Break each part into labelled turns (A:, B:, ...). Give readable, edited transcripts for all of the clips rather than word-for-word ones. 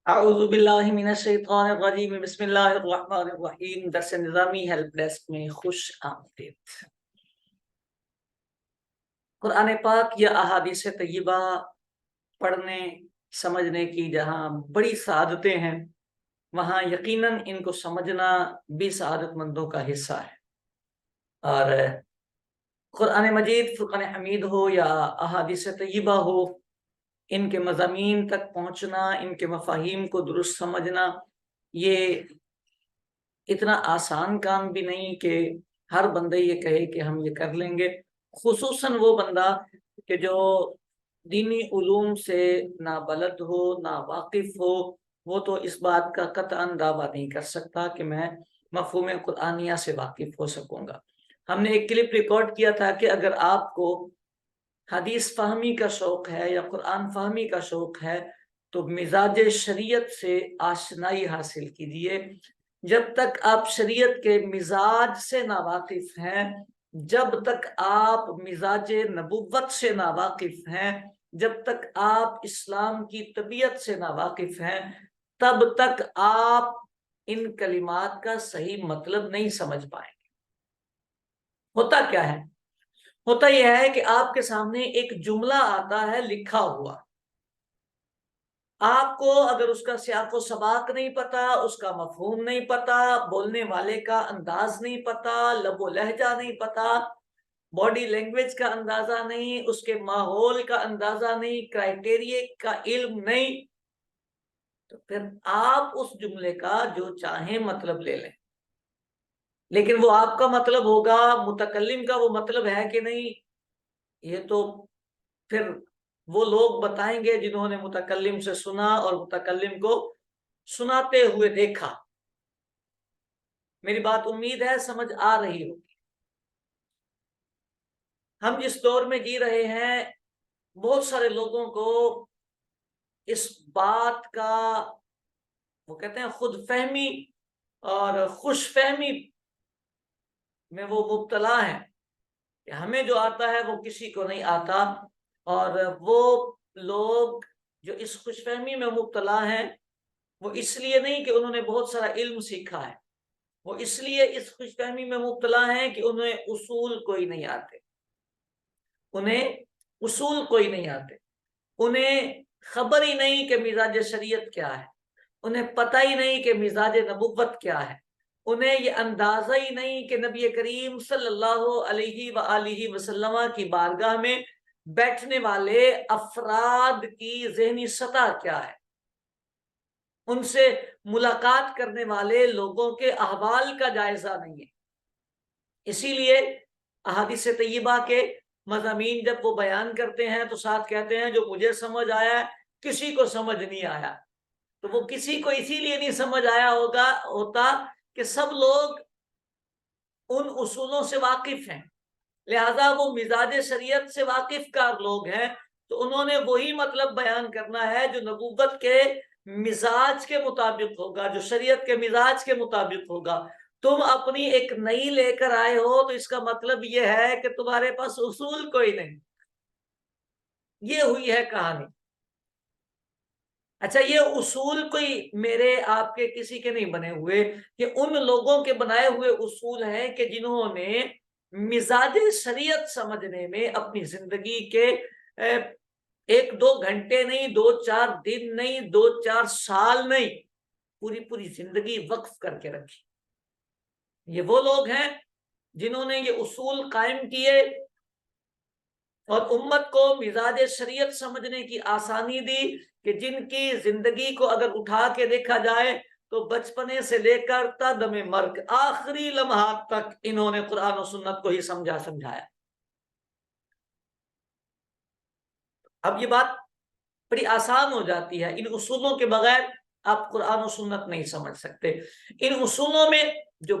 A: اعوذ باللہ من الشیطان الرجیم بسم اللہ الرحمن الرحیم۔ درس نظامی ہیلپ ڈیسک میں خوش آمدید۔ قرآن پاک یا احادیث طیبہ پڑھنے سمجھنے کی جہاں بڑی سعادتیں ہیں، وہاں یقیناً ان کو سمجھنا بھی سعادت مندوں کا حصہ ہے۔ اور قرآن مجید، فرقان حمید ہو یا احادیث طیبہ ہو، ان کے مضامین تک پہنچنا، ان کے مفاہیم کو درست سمجھنا، یہ اتنا آسان کام بھی نہیں کہ ہر بندے یہ کہے کہ ہم یہ کر لیں گے، خصوصاً وہ بندہ کہ جو دینی علوم سے نہ بلد ہو نہ واقف ہو، وہ تو اس بات کا قطعاً دعویٰ نہیں کر سکتا کہ میں مفہوم قرآنیہ سے واقف ہو سکوں گا۔ ہم نے ایک کلپ ریکارڈ کیا تھا کہ اگر آپ کو حدیث فہمی کا شوق ہے یا قرآن فہمی کا شوق ہے تو مزاج شریعت سے آشنائی حاصل کیجیے۔ جب تک آپ شریعت کے مزاج سے ناواقف ہیں، جب تک آپ مزاج نبوت سے ناواقف ہیں، جب تک آپ اسلام کی طبیعت سے ناواقف ہیں، تب تک آپ ان کلمات کا صحیح مطلب نہیں سمجھ پائیں گے۔ ہوتا کیا ہے؟ ہوتا یہ ہے کہ آپ کے سامنے ایک جملہ آتا ہے لکھا ہوا، آپ کو اگر اس کا سیاق و سباق نہیں پتا، اس کا مفہوم نہیں پتا، بولنے والے کا انداز نہیں پتا، لب و لہجہ نہیں پتا، باڈی لینگویج کا اندازہ نہیں، اس کے ماحول کا اندازہ نہیں، کرائٹیریے کا علم نہیں، تو پھر آپ اس جملے کا جو چاہیں مطلب لے لیں، لیکن وہ آپ کا مطلب ہوگا، متکلم کا وہ مطلب ہے کہ نہیں، یہ تو پھر وہ لوگ بتائیں گے جنہوں نے متکلم سے سنا اور متکلم کو سناتے ہوئے دیکھا۔ میری بات امید ہے سمجھ آ رہی ہوگی۔ ہم جس دور میں جی رہے ہیں، بہت سارے لوگوں کو اس بات کا، وہ کہتے ہیں، خود فہمی اور خوش فہمی میں وہ مبتلا ہیں کہ ہمیں جو آتا ہے وہ کسی کو نہیں آتا، اور وہ لوگ جو اس خوش فہمی میں مبتلا ہیں، وہ اس لیے نہیں کہ انہوں نے بہت سارا علم سیکھا ہے، وہ اس لیے اس خوش فہمی میں مبتلا ہیں کہ انہیں اصول کوئی نہیں آتے، انہیں اصول کوئی نہیں آتے، انہیں خبر ہی نہیں کہ مزاج شریعت کیا ہے، انہیں پتہ ہی نہیں کہ مزاج نبوت کیا ہے، انہیں یہ اندازہ ہی نہیں کہ نبی کریم صلی اللہ علیہ وآلہ وسلم کی بارگاہ میں بیٹھنے والے افراد کی ذہنی سطح کیا ہے، ان سے ملاقات کرنے والے لوگوں کے احوال کا جائزہ نہیں ہے۔ اسی لیے احادیث طیبہ کے مضامین جب وہ بیان کرتے ہیں تو ساتھ کہتے ہیں جو مجھے سمجھ آیا کسی کو سمجھ نہیں آیا، تو وہ کسی کو اسی لیے نہیں سمجھ آیا ہوتا کہ سب لوگ ان اصولوں سے واقف ہیں، لہذا وہ مزاج شریعت سے واقف کار لوگ ہیں، تو انہوں نے وہی مطلب بیان کرنا ہے جو نبوت کے مزاج کے مطابق ہوگا، جو شریعت کے مزاج کے مطابق ہوگا۔ تم اپنی ایک نئی لے کر آئے ہو تو اس کا مطلب یہ ہے کہ تمہارے پاس اصول کوئی نہیں۔ یہ ہوئی ہے کہانی۔ اچھا، یہ اصول کوئی میرے آپ کے کسی کے نہیں بنے ہوئے، یہ ان لوگوں کے بنائے ہوئے اصول ہیں کہ جنہوں نے مزاج شریعت سمجھنے میں اپنی زندگی کے ایک دو گھنٹے نہیں، دو چار دن نہیں، دو چار سال نہیں، پوری زندگی وقف کر کے رکھی۔ یہ وہ لوگ ہیں جنہوں نے یہ اصول قائم کیے اور امت کو مزاج شریعت سمجھنے کی آسانی دی کہ جن کی زندگی کو اگر اٹھا کے دیکھا جائے تو بچپنے سے لے کر تا دم مرگ آخری لمحات تک انہوں نے قرآن و سنت کو ہی سمجھایا۔ اب یہ بات بڑی آسان ہو جاتی ہے، ان اصولوں کے بغیر آپ قرآن و سنت نہیں سمجھ سکتے۔ ان اصولوں میں جو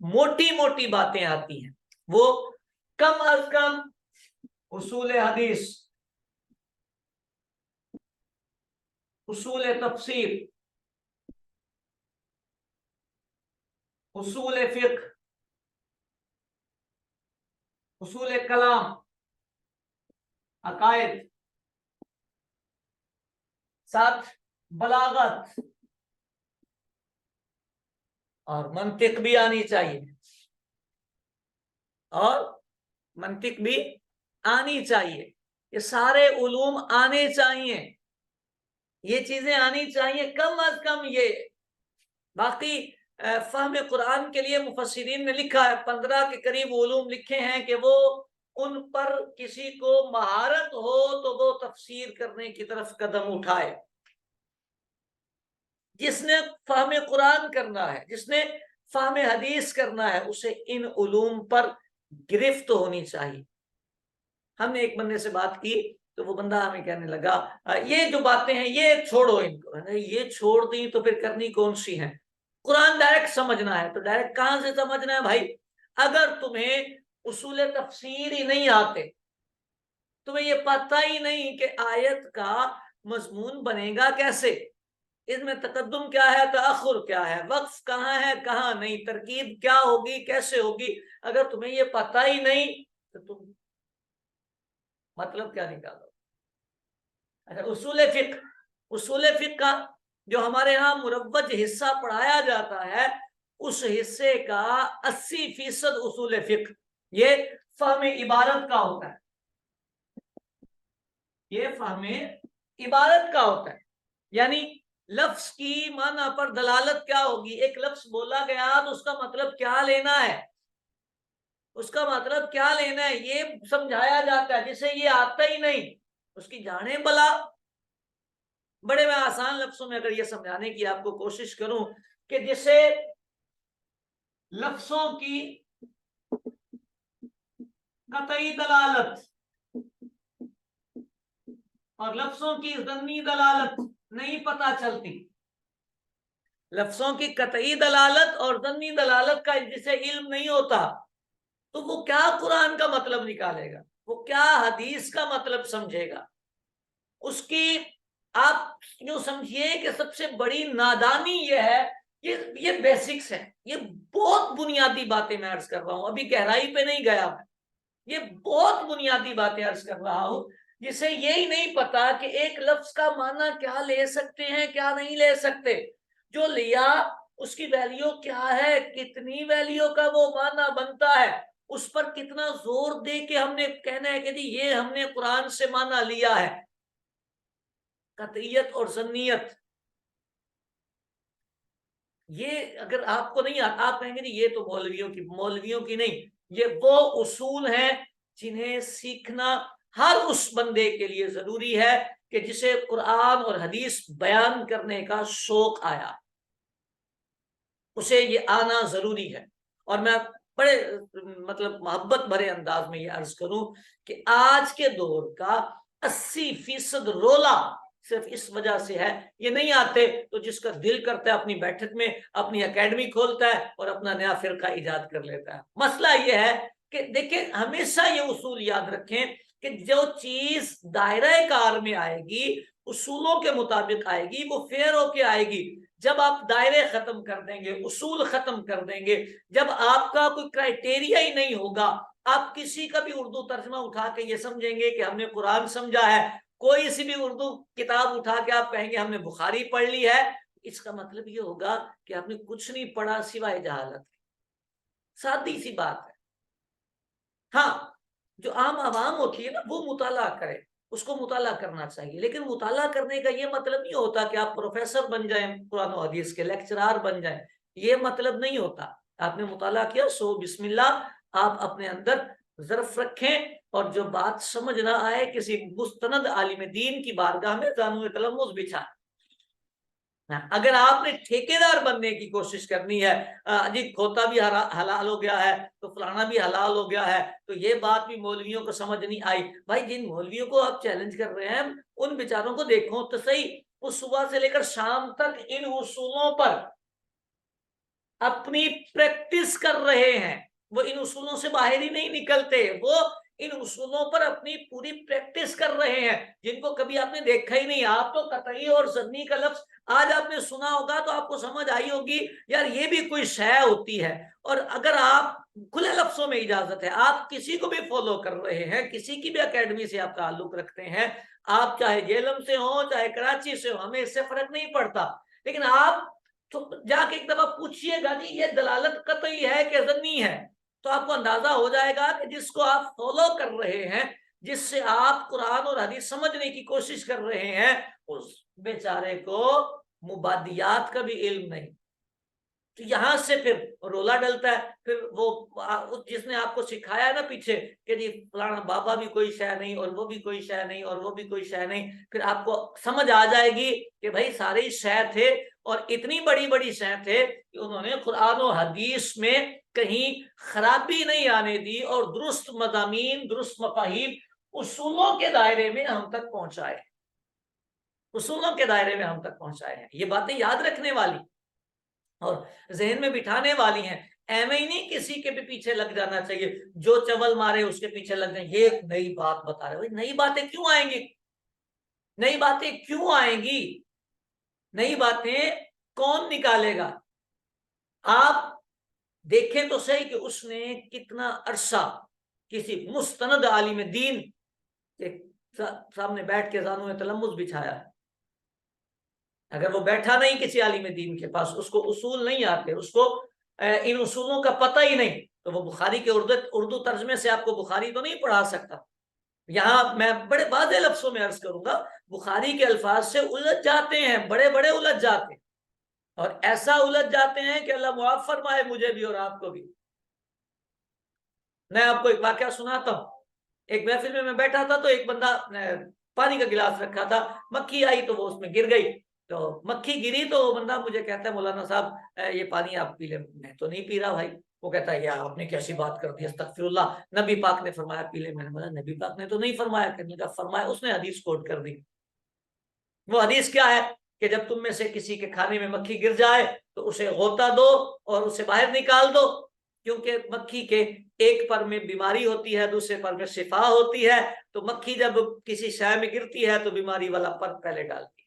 A: موٹی موٹی باتیں آتی ہیں وہ کم از کم اصول حدیث، اصول تفسیر، اصول فقہ، اصول کلام، عقائد، ساتھ بلاغت، اور منطق بھی آنی چاہیے، اور منطق بھی آنی چاہیے، یہ سارے علوم آنے چاہیے، یہ چیزیں آنی چاہیے کم از کم یہ۔ باقی فہم قرآن کے لیے مفسرین نے لکھا ہے 15 کے قریب علوم لکھے ہیں کہ وہ ان پر کسی کو مہارت ہو تو وہ تفسیر کرنے کی طرف قدم اٹھائے۔ جس نے فہم قرآن کرنا ہے، جس نے فہم حدیث کرنا ہے، اسے ان علوم پر گرفت ہونی چاہیے۔ ہم نے ایک بندے سے بات کی تو وہ بندہ ہمیں کہنے لگا یہ جو باتیں ہیں یہ چھوڑو ان کو، یہ چھوڑ دیں تو پھر کرنی کون سی ہیں؟ قرآن ڈائریکٹ سمجھنا ہے تو ڈائریکٹ کہاں سے سمجھنا ہے بھائی؟ اگر تمہیں اصول تفسیر ہی نہیں آتے، تمہیں یہ پتہ ہی نہیں کہ آیت کا مضمون بنے گا کیسے، اس میں تقدم کیا ہے، تاخر کیا ہے، وقف کہاں ہے کہاں نہیں، ترکیب کیا ہوگی کیسے ہوگی، اگر تمہیں یہ پتہ ہی نہیں تو تم مطلب کیا نکالو؟ اچھا، اصول فقہ کا جو ہمارے ہاں مروج حصہ پڑھایا جاتا ہے، اس حصے کا 80% اصول فقہ یہ فہم عبارت کا ہوتا ہے، یہ فہم عبارت کا ہوتا ہے، یعنی لفظ کی معنی پر دلالت کیا ہوگی، ایک لفظ بولا گیا تو اس کا مطلب کیا لینا ہے، اس کا مطلب کیا لینا ہے یہ سمجھایا جاتا ہے۔ جسے یہ آتا ہی نہیں اس کی جانے بلا۔ بڑے میں آسان لفظوں میں اگر یہ سمجھانے کی آپ کو کوشش کروں کہ جسے لفظوں کی قطعی دلالت اور لفظوں کی ظنی دلالت نہیں پتہ چلتی، لفظوں کی قطعی دلالت اور ظنی دلالت کا جسے علم نہیں ہوتا، تو وہ کیا قرآن کا مطلب نکالے گا، وہ کیا حدیث کا مطلب سمجھے گا؟ اس کی آپ جو سمجھیے کہ سب سے بڑی نادانی یہ ہے، یہ بیسکس ہے، یہ بہت بنیادی باتیں میں عرض کر رہا ہوں، ابھی گہرائی پہ نہیں گیا میں، یہ بہت بنیادی باتیں عرض کر رہا ہوں، جسے یہی نہیں پتا کہ ایک لفظ کا معنی کیا لے سکتے ہیں کیا نہیں لے سکتے، جو لیا اس کی ویلیو کیا ہے، کتنی ویلیو کا وہ معنی بنتا ہے، اس پر کتنا زور دے کے ہم نے کہنا ہے کہ جی یہ ہم نے قرآن سے معنی لیا ہے۔ قطعیت اور ظنیت، یہ اگر آپ کو نہیں آتا، آپ کہیں گے یہ تو مولویوں کی نہیں، یہ وہ اصول ہیں جنہیں سیکھنا ہر اس بندے کے لیے ضروری ہے کہ جسے قرآن اور حدیث بیان کرنے کا شوق آیا، اسے یہ آنا ضروری ہے۔ اور میں بڑے مطلب محبت بھرے انداز میں یہ عرض کروں کہ آج کے دور کا 80% رولا صرف اس وجہ سے ہے، یہ نہیں آتے تو جس کا دل کرتا ہے اپنی بیٹھک میں اپنی اکیڈمی کھولتا ہے اور اپنا نیا فرقہ ایجاد کر لیتا ہے۔ مسئلہ یہ ہے کہ دیکھیں ہمیشہ یہ اصول یاد رکھیں کہ جو چیز دائرہ کار میں آئے گی، اصولوں کے مطابق آئے گی، وہ فیئر ہو کے آئے گی۔ جب آپ دائرے ختم کر دیں گے، اصول ختم کر دیں گے، جب آپ کا کوئی کرائٹیریا ہی نہیں ہوگا، آپ کسی کا بھی اردو ترجمہ اٹھا کے یہ سمجھیں گے کہ ہم نے قرآن سمجھا ہے، کوئی سی بھی اردو کتاب اٹھا کے آپ کہیں گے ہم نے بخاری پڑھ لی ہے، اس کا مطلب یہ ہوگا کہ آپ نے کچھ نہیں پڑھا سوائے جہالت۔ سادی سی بات ہے۔ ہاں، جو عام عوام ہوتی ہے نا وہ مطالعہ کرے، اس کو مطالعہ کرنا چاہیے، لیکن مطالعہ کرنے کا یہ مطلب نہیں ہوتا کہ آپ پروفیسر بن جائیں، قرآن و حدیث کے لیکچرار بن جائیں، یہ مطلب نہیں ہوتا۔ آپ نے مطالعہ کیا سو بسم اللہ، آپ اپنے اندر ظرف رکھیں، اور جو بات سمجھ نہ آئے کسی مستند عالم دین کی بارگاہ میں زانو تلمذ بچھائیں۔ اگر آپ نے ٹھیکیدار بننے کی کوشش کرنی ہے، جی کھوتا بھی حلال ہو گیا ہے تو فلانا بھی حلال ہو گیا ہے، تو یہ بات بھی مولویوں کو سمجھ نہیں آئی، بھائی جن مولویوں کو آپ چیلنج کر رہے ہیں ان بیچاروں کو دیکھو تو صحیح، وہ صبح سے لے کر شام تک ان اصولوں پر اپنی پریکٹس کر رہے ہیں، وہ ان اصولوں سے باہر ہی نہیں نکلتے، وہ ان اصولوں پر اپنی پوری پریکٹس کر رہے ہیں، جن کو کبھی آپ نے دیکھا ہی نہیں۔ آپ تو قطعی اور ظنی کا لفظ آج آپ نے سنا ہوگا تو آپ کو سمجھ آئی ہوگی یار یہ بھی کوئی شے ہوتی ہے، اور اگر آپ کھلے لفظوں میں اجازت ہے، آپ کسی کو بھی فالو کر رہے ہیں، کسی کی بھی اکیڈمی سے آپ تعلق رکھتے ہیں، آپ چاہے جیلم سے ہوں چاہے کراچی سے ہوں، ہمیں اس سے فرق نہیں پڑتا، لیکن آپ تو جا کے ایک دفعہ پوچھیے گا جی یہ دلالت قطعی ہے کہ ظنی ہے، تو آپ کو اندازہ ہو جائے گا کہ جس کو آپ فالو کر رہے ہیں، جس سے آپ قرآن اور حدیث سمجھنے کی کوشش کر رہے ہیں، اس بیچارے کو مبادیات کا بھی علم نہیں۔ تو یہاں سے پھر رولا ڈلتا ہے، پھر وہ جس نے آپ کو سکھایا ہے نا پیچھے کہ جی فلانا بابا بھی کوئی شے نہیں، اور وہ بھی کوئی شے نہیں، اور وہ بھی کوئی شے نہیں، پھر آپ کو سمجھ آ جائے گی کہ بھائی سارے شے تھے، اور اتنی بڑی بڑی شے تھے کہ انہوں نے قرآن و حدیث میں کہیں خرابی نہیں آنے دی، اور درست مضامین، درست مفاہیم اصولوں کے دائرے میں ہم تک پہنچائے، اصولوں کے دائرے میں ہم تک پہنچائے ہیں۔ یہ باتیں یاد رکھنے والی اور ذہن میں بٹھانے والی ہیں، ایویں ہی نہیں کسی کے بھی پیچھے لگ جانا چاہیے، جو چول مارے اس کے پیچھے لگ جائیں، یہ ایک نئی بات بتا رہے، نئی باتیں کیوں آئیں گی؟ نئی باتیں کیوں آئیں گی؟ نئی باتیں کون نکالے گا؟ آپ دیکھیں تو صحیح کہ اس نے کتنا عرصہ کسی مستند عالم دین کے سامنے بیٹھ کے زانوں میں تلمس بچھایا ہے۔ اگر وہ بیٹھا نہیں کسی عالم دین کے پاس، اس کو اصول نہیں آتے، اس کو ان اصولوں کا پتہ ہی نہیں، تو وہ بخاری کے اردو ترجمے سے آپ کو بخاری تو نہیں پڑھا سکتا۔ یہاں میں بڑے واضح لفظوں میں عرض کروں گا، بخاری کے الفاظ سے الجھ جاتے ہیں، بڑے بڑے الجھ جاتے ہیں، اور ایسا الجھ جاتے ہیں کہ اللہ معاف فرمائے مجھے بھی اور آپ کو بھی۔ میں آپ کو ایک واقعہ سناتا ہوں۔ ایک محفل میں بیٹھا تھا، تو ایک بندہ پانی کا گلاس رکھا تھا، مکھی آئی تو وہ اس میں گر گئی، تو مکھی گری تو وہ بندہ مجھے کہتا ہے مولانا صاحب یہ پانی آپ پی لیں۔ میں تو نہیں پی رہا بھائی۔ وہ کہتا ہے یار آپ نے کیسی بات کر دی، استغفر اللہ، نبی پاک نے فرمایا پی لیں۔ میں نے بولا نبی پاک نے تو نہیں فرمایا۔ کہنے کا فرمایا، اس نے حدیث کوٹ کر دی۔ وہ حدیث کیا ہے کہ جب تم میں سے کسی کے کھانے میں مکھی گر جائے تو اسے غوطہ دو اور اسے باہر نکال دو، کیونکہ مکھی کے ایک پر میں بیماری ہوتی ہے، دوسرے پر میں شفا ہوتی ہے، تو مکھی جب کسی شے میں گرتی ہے تو بیماری والا پر پہلے ڈالتی ہے۔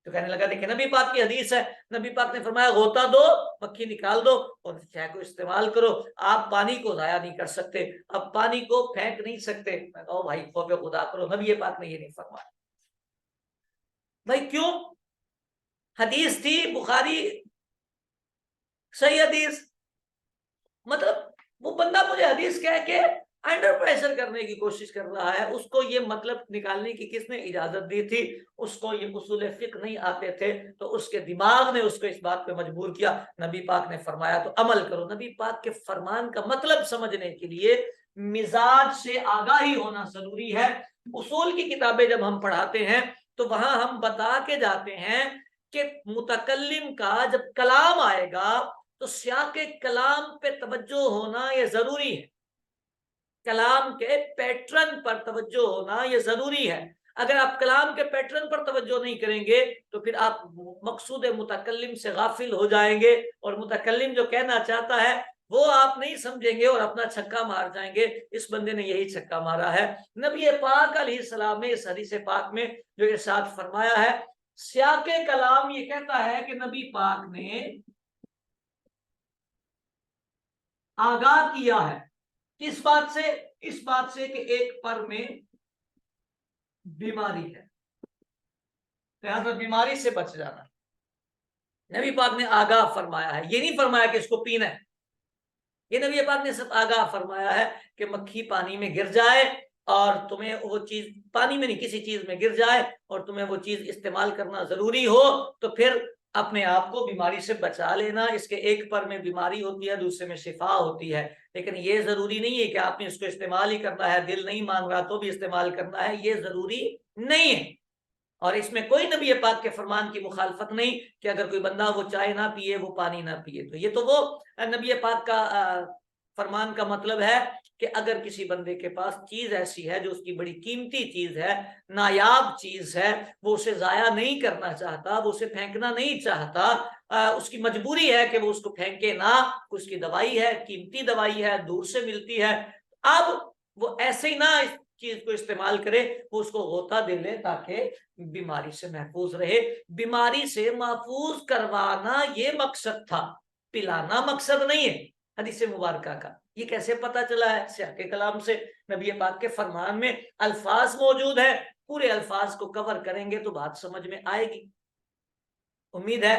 A: تو کہنے لگا دیکھیں نبی پاک کی حدیث ہے، نبی پاک نے فرمایا غوطہ دو، مکھی نکال دو اور شے کو استعمال کرو۔ آپ پانی کو ضائع نہیں کر سکتے، اب پانی کو پھینک نہیں سکتے۔ میں کہا بھائی خوف خدا کرو، نبی پاک نے یہ نہیں فرمایا۔ بھائی کیوں؟ حدیث تھی بخاری، صحیح حدیث، مطلب وہ بندہ مجھے حدیث کہہ کے انڈر پریشر کرنے کی کوشش کر رہا ہے، اس کو یہ مطلب نکالنے کی کس نے اجازت دی تھی؟ اس کو یہ اصول فقہ نہیں آتے تھے، تو اس کے دماغ نے اس کو اس بات پہ مجبور کیا نبی پاک نے فرمایا تو عمل کرو۔ نبی پاک کے فرمان کا مطلب سمجھنے کے لیے مزاج سے آگاہی ہونا ضروری ہے۔ اصول کی کتابیں جب ہم پڑھاتے ہیں تو وہاں ہم بتا کے جاتے ہیں کہ متکلم کا جب کلام آئے گا تو سیاق کلام پہ توجہ ہونا یہ ضروری ہے، کلام کے پیٹرن پر توجہ ہونا یہ ضروری ہے۔ اگر آپ کلام کے پیٹرن پر توجہ نہیں کریں گے تو پھر آپ مقصود متکلم سے غافل ہو جائیں گے، اور متکلم جو کہنا چاہتا ہے وہ آپ نہیں سمجھیں گے اور اپنا چھکا مار جائیں گے۔ اس بندے نے یہی چھکا مارا ہے۔ نبی پاک علیہ السلام نے اس حدیث پاک میں جو ارشاد فرمایا ہے، سیاق کلام یہ کہتا ہے کہ نبی پاک نے آگاہ کیا ہے اس بات سے، اس بات سے کہ ایک پر میں بیماری ہے، لہذا بیماری سے بچ جانا۔ نبی پاک نے آگاہ فرمایا ہے، یہ نہیں فرمایا کہ اس کو پینا ہے، یہ نبی پاک نے صرف آگاہ فرمایا ہے کہ مکھی پانی میں گر جائے اور تمہیں وہ چیز پانی میں نہیں کسی چیز میں گر جائے اور تمہیں وہ چیز استعمال کرنا ضروری ہو تو پھر اپنے آپ کو بیماری سے بچا لینا۔ اس کے ایک پر میں بیماری ہوتی ہے، دوسرے میں شفا ہوتی ہے، لیکن یہ ضروری نہیں ہے کہ آپ نے اس کو استعمال ہی کرنا ہے، دل نہیں مان رہا تو بھی استعمال کرنا ہے، یہ ضروری نہیں ہے۔ اور اس میں کوئی نبی پاک کے فرمان کی مخالفت نہیں کہ اگر کوئی بندہ وہ چائے نہ پیے، وہ پانی نہ پیے، تو یہ تو وہ نبی پاک کا فرمان کا مطلب ہے کہ اگر کسی بندے کے پاس چیز ایسی ہے جو اس کی بڑی قیمتی چیز ہے، نایاب چیز ہے، وہ اسے ضائع نہیں کرنا چاہتا، وہ اسے پھینکنا نہیں چاہتا، اس کی مجبوری ہے کہ وہ اس کو پھینکے نہ، اس کی دوائی ہے، قیمتی دوائی ہے، دور سے ملتی ہے، اب وہ ایسے ہی نہ اس چیز کو استعمال کرے، وہ اس کو غوطہ دے لے تاکہ بیماری سے محفوظ رہے۔ بیماری سے محفوظ کروانا یہ مقصد تھا، پلانا مقصد نہیں ہے حدیث مبارکہ کا۔ یہ کیسے پتا چلا ہے؟ سیاق کلام سے، نبی پاک کے فرمان میں الفاظ موجود ہیں، پورے الفاظ کو کور کریں گے تو بات سمجھ میں آئے گی۔ امید ہے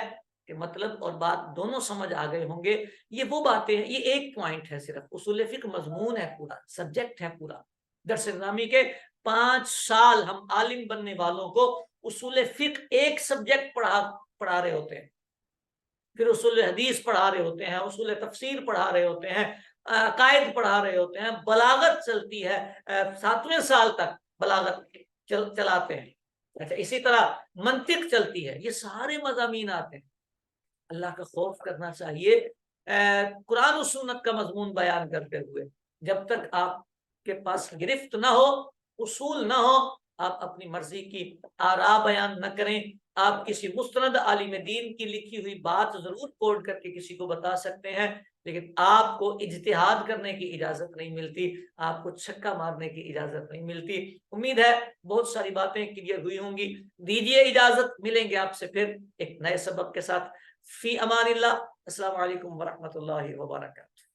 A: کہ مطلب اور بات دونوں سمجھ آ گئے ہوں گے. یہ وہ باتیں ہیں, یہ ایک پوائنٹ ہے صرف, اصول فقہ مضمون ہے پورا, سبجیکٹ ہے پورا. درس نظامی کے 5 سال ہم عالم بننے والوں کو اصول فقہ ایک سبجیکٹ پڑھا رہے ہوتے ہیں, پھر اصول حدیث پڑھا رہے ہوتے ہیں, اصول تفسیر پڑھا رہے ہوتے ہیں, عقائد پڑھا رہے ہوتے ہیں, بلاغت چلتی ہے, 7ویں سال تک بلاغت چلاتے ہیں. اچھا, اسی طرح منطق چلتی ہے. یہ سارے مضامین آتے ہیں. اللہ کا خوف کرنا چاہیے قرآن و سنت کا مضمون بیان کرتے ہوئے. جب تک آپ کے پاس گرفت نہ ہو, اصول نہ ہو, آپ اپنی مرضی کی آراء بیان نہ کریں. آپ کسی مستند عالم دین کی لکھی ہوئی بات ضرور کوٹ کر کے کسی کو بتا سکتے ہیں, لیکن آپ کو اجتہاد کرنے کی اجازت نہیں ملتی, آپ کو چھکا مارنے کی اجازت نہیں ملتی. امید ہے بہت ساری باتیں کلیئر ہوئی ہوں گی. دیجیے اجازت, ملیں گے آپ سے پھر ایک نئے سبق کے ساتھ. فی امان اللہ. السلام علیکم ورحمۃ اللہ وبرکاتہ.